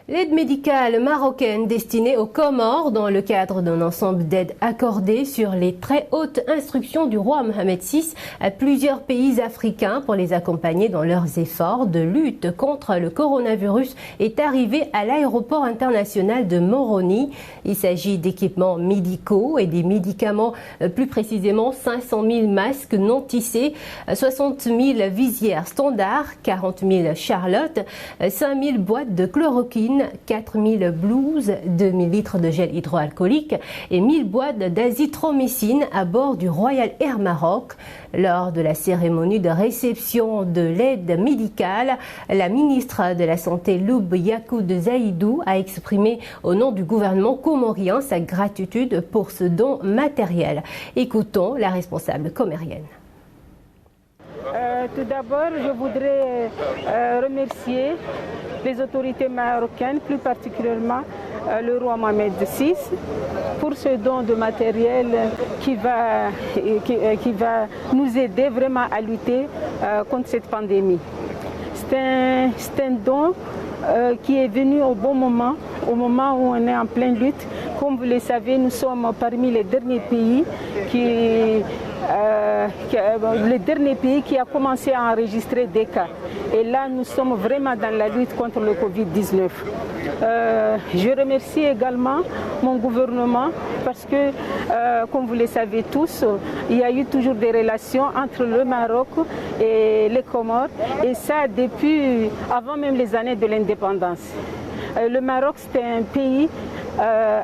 L'aide médicale marocaine destinée aux Comores dans le cadre d'un ensemble d'aides accordées sur les très hautes instructions du roi Mohamed VI à plusieurs pays africains pour les accompagner dans leurs efforts de lutte contre le coronavirus est arrivée à l'aéroport international de Moroni. Il s'agit d'équipements médicaux et des médicaments, plus précisément 500 000 masques non tissés, 60 000 visières standards, 40 000 charlottes, 5 000 boîtes de chloroquine, 4000 blouses, 2000 litres de gel hydroalcoolique et 1000 boîtes d'azithromycine à bord du Royal Air Maroc. Lors de la cérémonie de réception de l'aide médicale, la ministre de la Santé Loub Yacoub Zaïdou a exprimé au nom du gouvernement comorien sa gratitude pour ce don matériel. Écoutons la responsable comorienne. Tout d'abord, je voudrais remercier les autorités marocaines, plus particulièrement le roi Mohamed VI, pour ce don de matériel qui va nous aider vraiment à lutter contre cette pandémie. C'est un don qui est venu au bon moment, au moment où on est en pleine lutte. Comme vous le savez, nous sommes parmi les derniers pays qui a commencé à enregistrer des cas. Et là, nous sommes vraiment dans la lutte contre le Covid-19. Je remercie également mon gouvernement parce que, comme vous le savez tous, il y a eu toujours des relations entre le Maroc et les Comores, et ça depuis avant même les années de l'indépendance. Le Maroc, c'est un pays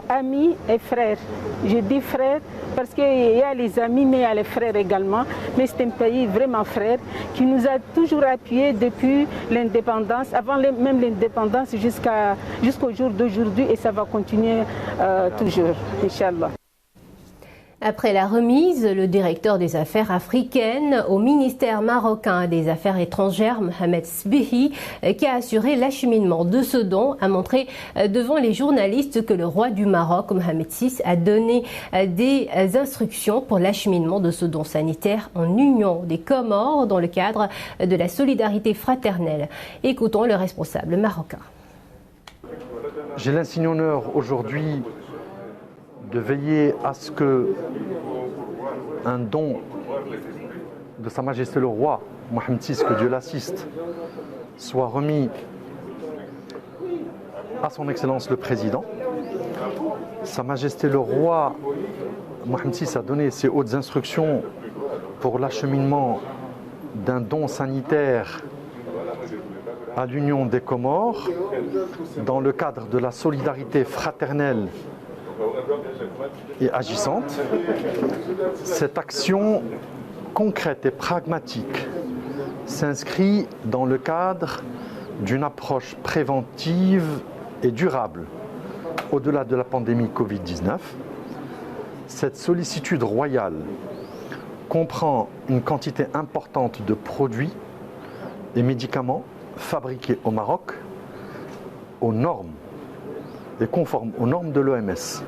ami et frère. Je dis frère parce qu'il y a les amis, mais il y a les frères également. Mais c'est un pays vraiment frère qui nous a toujours appuyés depuis l'indépendance, avant même l'indépendance jusqu'au jour d'aujourd'hui, et ça va continuer toujours, Inch'Allah. Après la remise, le directeur des affaires africaines au ministère marocain des Affaires étrangères, Mohamed Sbihi, qui a assuré l'acheminement de ce don, a montré devant les journalistes que le roi du Maroc, Mohamed VI, a donné des instructions pour l'acheminement de ce don sanitaire en Union des Comores dans le cadre de la solidarité fraternelle. Écoutons le responsable marocain. J'ai l'insigne honneur aujourd'hui de veiller à ce que un don de Sa Majesté le Roi Mohamed VI, que Dieu l'assiste, soit remis à Son Excellence le Président. Sa Majesté le Roi Mohamed VI a donné ses hautes instructions pour l'acheminement d'un don sanitaire à l'Union des Comores dans le cadre de la solidarité fraternelle et agissante. Cette action concrète et pragmatique s'inscrit dans le cadre d'une approche préventive et durable au-delà de la pandémie Covid-19. Cette sollicitude royale comprend une quantité importante de produits et médicaments fabriqués au Maroc aux normes et conformes aux normes de l'OMS.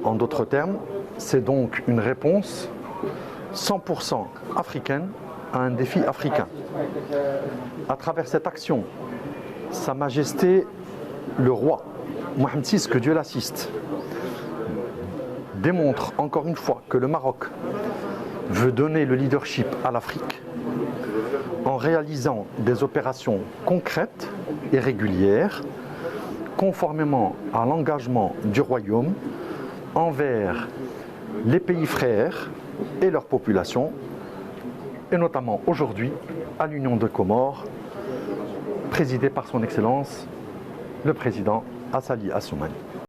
En d'autres termes, c'est donc une réponse 100% africaine à un défi africain. À travers cette action, Sa Majesté le Roi Mohamed VI, que Dieu l'assiste, démontre encore une fois que le Maroc veut donner le leadership à l'Afrique en réalisant des opérations concrètes et régulières conformément à l'engagement du Royaume envers les pays frères et leurs populations, et notamment aujourd'hui à l'Union des Comores, présidée par Son Excellence le Président Assali Assoumani.